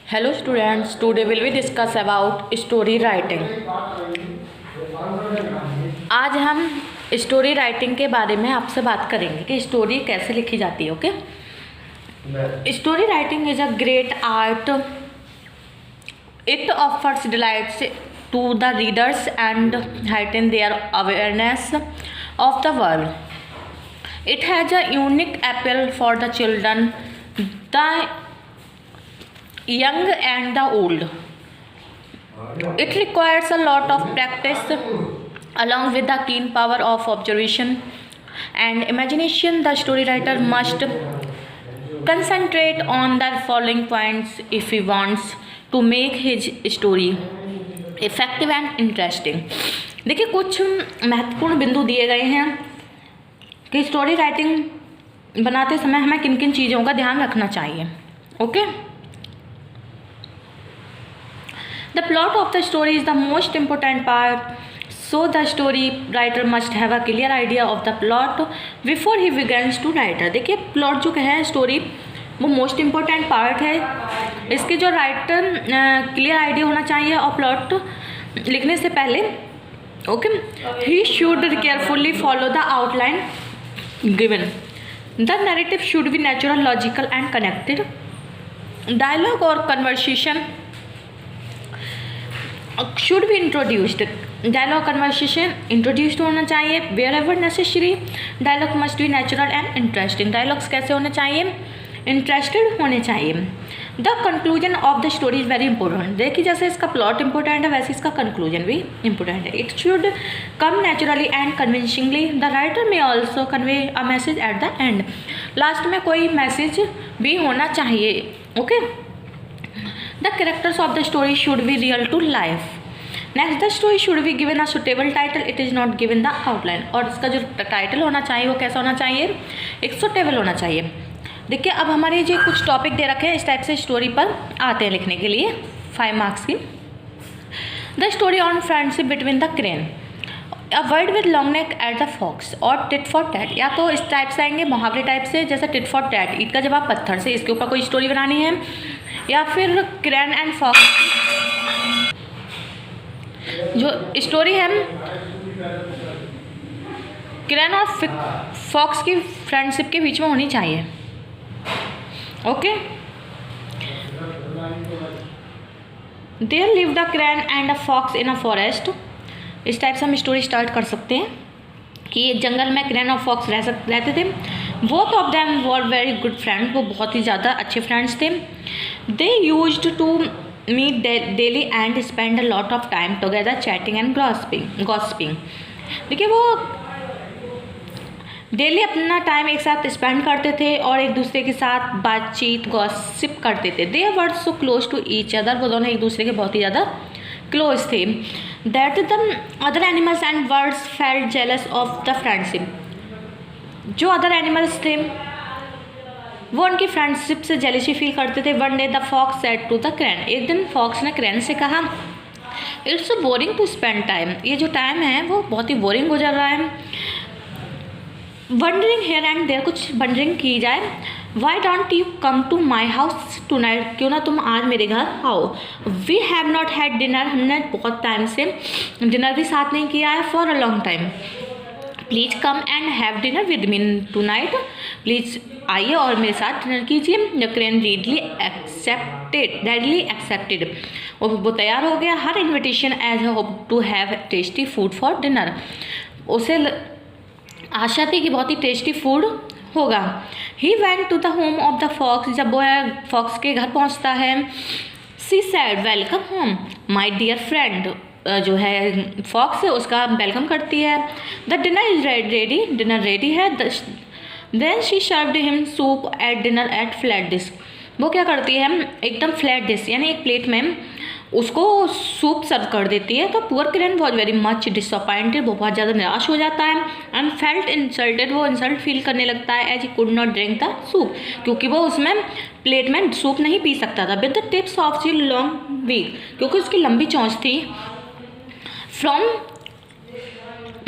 Hello students, today will we discuss about story writing. आज हम story writing के बारे में आपसे बात करेंगे कि स्टोरी कैसे लिखी जाती है. Okay, story writing is a great art. It offers delights to the readers and heighten their awareness of the world. It has a unique appeal for the children, the young and the old. It requires a lot of practice along with the keen power of observation and imagination. The story writer must concentrate on the following points if he wants to make his story effective and interesting. देखिए, कुछ महत्वपूर्ण बिंदु दिए गए हैं कि story writing बनाते समय हमें किन किन चीज़ों का ध्यान रखना चाहिए. Okay, the plot of the story is the most important part, so the story writer must have a clear idea of the plot before he begins to write. देखिए, प्लॉट जो है स्टोरी वो मोस्ट इम्पोर्टेंट पार्ट है. इसके जो writer clear idea होना चाहिए और प्लॉट लिखने से पहले. Okay, he should carefully follow the outline given. The narrative should be natural, logical and connected. Dialogue और conversation should be introduced. Dialogue conversation introduced होना चाहिए. Wherever necessary dialogue must be natural and interesting. Dialogues कैसे होने चाहिए? Interested होने चाहिए. The conclusion of the story is very important. देखिए, जैसे इसका प्लॉट इंपॉर्टेंट है वैसे इसका कंक्लूजन भी इंपॉर्टेंट है. It should come naturally and convincingly. The writer may also convey a message at the end. Last में कोई मैसेज भी होना चाहिए. Okay, the characters of the story should be real to life. Next, the story should be given a suitable title. It is not given the outline. और इसका जो title होना चाहिए वो कैसा होना चाहिए? एक सुटेबल होना चाहिए. देखिए, अब हमारे जो कुछ टॉपिक दे रखे हैं इस टाइप से स्टोरी पर आते हैं लिखने के लिए 5 मार्क्स की. The story on friendship between the crane, a bird with long neck at the fox, और टिट फॉर टैट. या तो इस टाइप से आएंगे मुहावरे टाइप से, जैसे टिट फॉर टैट, ईट का जवाब पत्थर से. इसके ऊपर कोई स्टोरी बनानी है. या फिर क्रेन एंड फॉक्स जो स्टोरी है, क्रेन और फॉक्स की फ्रेंडशिप के बीच में होनी चाहिए. Okay, there live the crane and a fox in a forest. इस टाइप से हम स्टोरी स्टार्ट कर सकते हैं कि ये जंगल में क्रेन और फॉक्स रहते थे. Both of them were very good friends. वो बहुत ही ज़्यादा अच्छे फ्रेंड्स थे. They used to meet daily and spend a lot of time together chatting and gossiping. देखिए, वो डेली अपना टाइम एक साथ स्पेंड करते थे और एक दूसरे के साथ बातचीत गॉसिप करते थे. They were so close to each other. वो दोनों एक दूसरे के बहुत ही ज़्यादा क्लोज थे. That the other animals and birds felt jealous of the friendship. जो अदर एनिमल्स थे वो उनकी फ्रेंडशिप से जेलसी फील करते थे. One day the fox said to the crane. एक दिन फॉक्स ने क्रेन से कहा, it's boring to spend time. ये जो टाइम है वो बहुत ही बोरिंग गुजर रहा है. वंडरिंग हेयर एंड देयर, कुछ वंडरिंग की जाए. Why don't you come to my house tonight. क्यों ना तुम आज मेरे घर आओ. We have not had dinner. हमने बहुत टाइम से डिनर भी साथ नहीं किया है. For a long time. Please come and have dinner with me tonight. Please आइए और मेरे साथ डिनर कीजिए. The crane readily accepted. वो तैयार हो गया. Her invitation as hope to have tasty food for dinner. उसे आशा थी कि बहुत ही टेस्टी फूड होगा. He went to the home of the fox. जब वो फॉक्स के घर पहुंचता है, she said welcome home my dear friend. जो है फॉक्स उसका वेलकम करती है. The dinner is ready. Dinner ready है. Then she served him soup at dinner at flat dish. वो क्या करती है, एकदम फ्लैट डिश यानी एक प्लेट में उसको सूप सर्व कर देती है. तो poor crane was very much disappointed. वो बहुत ज़्यादा निराश हो जाता है. And felt insulted. वो इंसल्ट फील करने लगता है. As he could not drink the soup. क्योंकि वो उसमें प्लेट में सूप नहीं पी सकता था. With the tips of see long beak. क्योंकि उसकी लंबी चोंच थी. From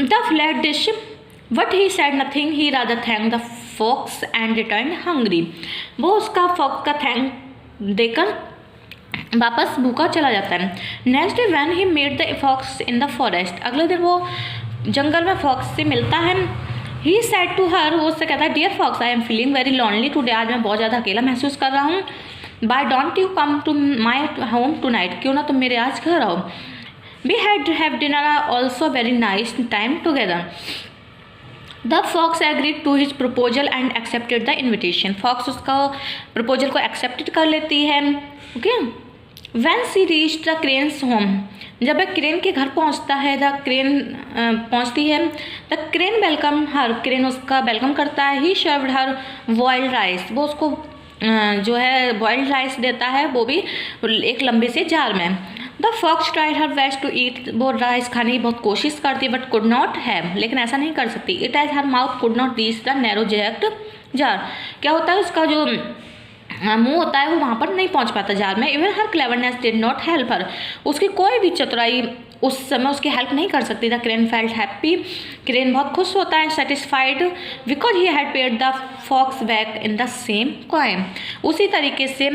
the flat dish but he said nothing. He rather thank the fox and return hungry. वो उसका फॉक्स का थैंक देकर वापस भूखा चला जाता है। Next day when he met the fox in the forest, अगले दिन वो जंगल में फॉक्स से मिलता है। ही सेड टू हर, वो उससे कहता है, dear fox I am feeling very lonely today, आज मैं बहुत ज़्यादा अकेला महसूस कर रहा हूँ। Why don't you come to my home tonight, क्यों ना तुम मेरे आज घर आओ। We have dinner also very nice time together. The fox agreed to his proposal and accepted the invitation, fox उसका प्रपोजल को एक्सेप्टेड कर लेती है। Okay, when she reach the crane's home, जब वह क्रेन के घर पहुंचता है, द क्रेन पहुंचती है, the crane welcome her, crane उसका वेलकम करता है। ही सर्व्ड हर बॉइल्ड राइस, वो उसको जो है बॉइल्ड राइस देता है, वो भी एक लंबे से जार में। The fox tried her best to eat, वो राइस खाने की बहुत कोशिश करती है बट कुड नॉट हैव, लेकिन ऐसा नहीं कर सकती। It as her mouth could not reach the narrow jacked jar, क्या होता है उसका जो मुंह होता है वो वहाँ पर नहीं पहुँच पाता जार में। Even her cleverness did not help her, उसकी कोई भी चतुराई उस समय उसकी हेल्प नहीं कर सकती। The crane felt happy, crane बहुत खुश होता है, satisfied, because he had paid the fox back in the same coin, उसी तरीके से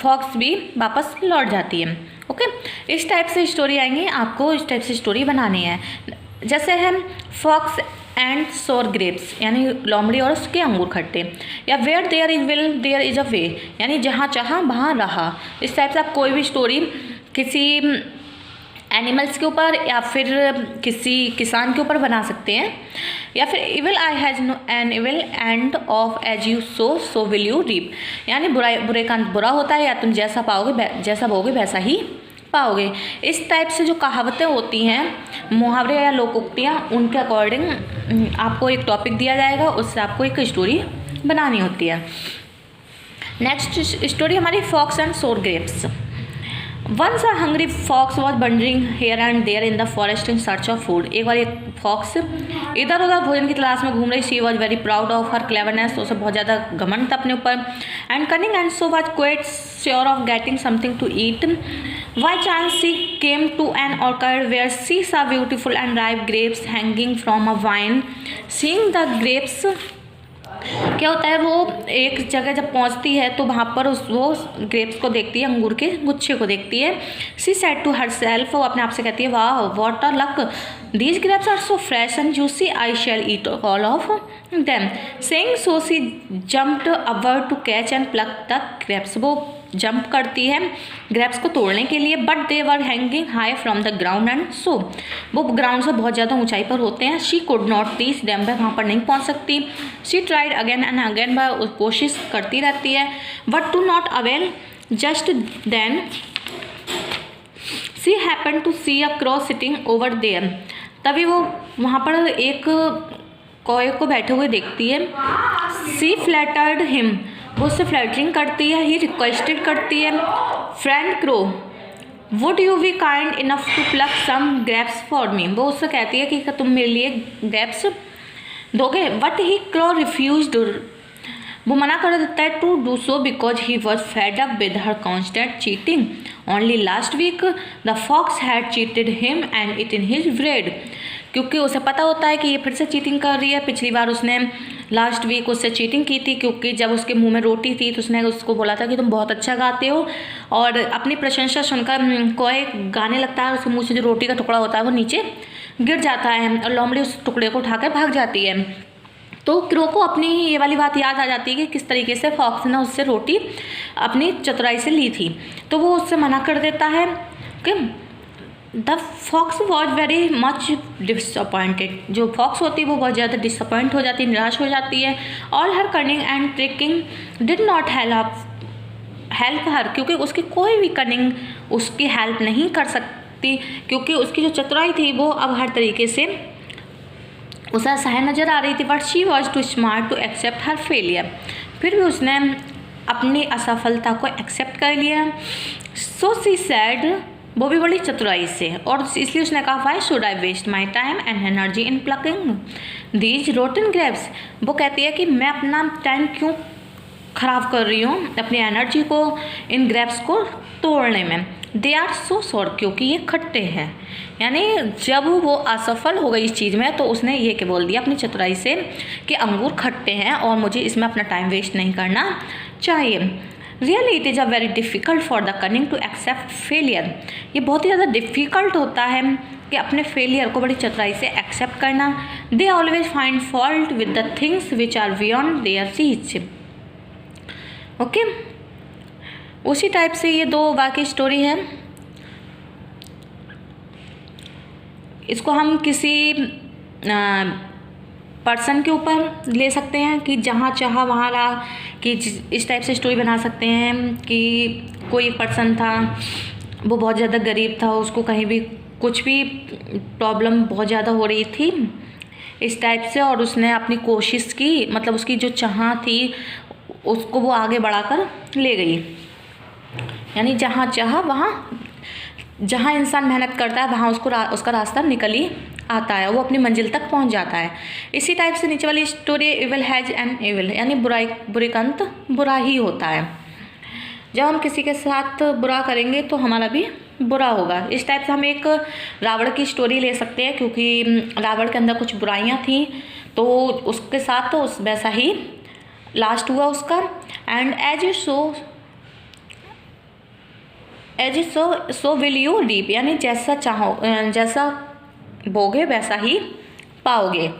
फॉक्स भी वापस लौट जाती है। ओके, इस टाइप से स्टोरी आएंगी, आपको इस टाइप से स्टोरी बनानी है। जैसे है फॉक्स एंड सोर ग्रेप्स, यानी लोमड़ी और उसके अंगूर खट्टे, या where there is will there is a way, यानी जहाँ चाहा वहाँ रहा। इस टाइप से आप कोई भी स्टोरी किसी एनिमल्स के ऊपर या फिर किसी किसान के ऊपर बना सकते हैं। या फिर evil eye has no an evil end of as you sow will you reap, यानी बुरे का अंत बुरा होता है, या तुम जैसा पाओगे जैसा बोगे वैसा ही पाओगे। इस टाइप से जो कहावतें होती हैं, मुहावरे या लोकोक्तियाँ, उनके अकॉर्डिंग आपको एक टॉपिक दिया जाएगा, उससे आपको एक स्टोरी बनानी होती है। नेक्स्ट स्टोरी हमारी फॉक्स एंड सोर grapes. Once a hungry fox was wandering here and there in the forest in search of food. एक बार एक फॉक्स इधर उधर भोजन की तलाश में घूम रही। She was very proud of her cleverness, उसे बहुत ज़्यादा घमंड था अपने ऊपर, and cunning, and so was quite sure of getting something to eat. By chance she came to an orchard where she saw beautiful and ripe grapes hanging from a vine. Seeing the grapes, क्या होता है, वो एक जगह जब पहुंचती है तो वहाँ पर वो ग्रेप्स को देखती है, अंगूर के गुच्छे को देखती है। She said to herself, वो अपने आप से कहती है, वाह what a luck, these grapes are so fresh and juicy, I shall eat all of them. Saying so she jumped upward to catch and pluck the grapes, वो jump करती है ग्रेप्स को तोड़ने के लिए। But they were hanging high from the ground and so, वो ground से बहुत ज़्यादा ऊंचाई पर होते हैं। She could not reach them, वह वहाँ पर नहीं पहुँच सकती। She tried again and again, वह कोशिश करती रहती है, but to not avail. Just then she happen to see a crow sitting over there, तभी वो वहाँ पर एक कौवे को बैठे हुए देखती है। सी फ्लैटर्ड हिम, वो उससे फ्लैटरिंग करती है। ही रिक्वेस्टेड करती है, friend crow would you be kind enough to pluck some grapes for me, वो उससे कहती है कि तुम मेरे लिए ग्रेप्स दोगे। बट ही क्रो रिफ्यूज्ड, वो मना कर देता है to do so because he was fed up with her constant cheating. Only last week the fox had cheated him and eat in his bread, क्योंकि उसे पता होता है कि ये फिर से चीटिंग कर रही है। पिछली बार उसने लास्ट वीक उससे चीटिंग की थी, क्योंकि जब उसके मुंह में रोटी थी तो उसने उसको बोला था कि तुम बहुत अच्छा गाते हो, और अपनी प्रशंसा सुनकर कोई गाने लगता है, उसके मुंह से जो रोटी का टुकड़ा होता है वो नीचे गिर जाता है और लोमड़ी उस टुकड़े को उठाकर भाग जाती है। तो क्रो को अपनी ये वाली बात याद आ जाती है कि किस तरीके से फॉक्स ने उससे रोटी अपनी चतुराई से ली थी, तो वो उससे मना कर देता है कि the fox was very much disappointed, जो फॉक्स होती है वो बहुत ज़्यादा डिसअपॉइंट हो जाती है, निराश हो जाती है। All her cunning and tricking did not help her, क्योंकि उसकी कोई भी कनिंग उसकी हेल्प नहीं कर सकती, क्योंकि उसकी जो चतुराई थी वो अब हर तरीके से उसे असहाय नज़र आ रही थी। But she was too smart to accept her failure, फिर भी उसने अपनी असफलता को एक्सेप्ट कर लिया। सो सी सैड, वो भी बड़ी चतुराई से, और इसलिए उसने कहा why should I waste my time and energy in plucking these rotten grapes, वो कहती है कि मैं अपना टाइम क्यों ख़राब कर रही हूँ, अपनी एनर्जी को इन ग्रेप्स को तोड़ने में। दे आर सो सोर, क्योंकि ये खट्टे हैं। यानी जब वो असफल हो गई इस चीज़ में तो उसने ये के बोल दिया अपनी चतुराई से कि अंगूर खट्टे हैं और मुझे इसमें अपना टाइम वेस्ट नहीं करना चाहिए। Really it is a very difficult for the cunning to accept failure. ये बहुत ही ज़्यादा डिफ़िकल्ट होता है कि अपने फेलियर को बड़ी चतुराई से एक्सेप्ट करना। They always find fault with the things which are beyond their reach. Okay, उसी टाइप से ये दो वाकई स्टोरी है। इसको हम किसी पर्सन के ऊपर ले सकते हैं कि जहाँ चाहा वहाँ रहा, कि इस टाइप से स्टोरी बना सकते हैं कि कोई पर्सन था, वो बहुत ज़्यादा गरीब था, उसको कहीं भी कुछ भी प्रॉब्लम बहुत ज़्यादा हो रही थी इस टाइप से, और उसने अपनी कोशिश की, मतलब उसकी जो चाह थी उसको वो आगे बढ़ाकर ले गई। यानी जहाँ चाहा वहाँ, जहाँ इंसान मेहनत करता है वहाँ उसको उसका रास्ता निकल ही आता है, वो अपनी मंजिल तक पहुँच जाता है। इसी टाइप से नीचे वाली story evil has an evil, यानी बुरी का अंत बुरा ही होता है। जब हम किसी के साथ बुरा करेंगे तो हमारा भी बुरा होगा। इस टाइप से हम एक रावण की स्टोरी ले सकते हैं, क्योंकि रावण के अंदर कुछ बुराइयाँ थी तो उसके साथ तो उस वैसा ही लास्ट हुआ उसका। And as sow will you reap, यानी जैसा चाहो, जैसा बोगे वैसा ही पाओगे।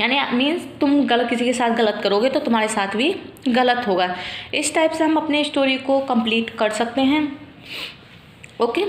यानी मीन्स तुम किसी के साथ गलत करोगे तो तुम्हारे साथ भी गलत होगा। इस टाइप से हम अपने स्टोरी को कंप्लीट कर सकते हैं। ओके।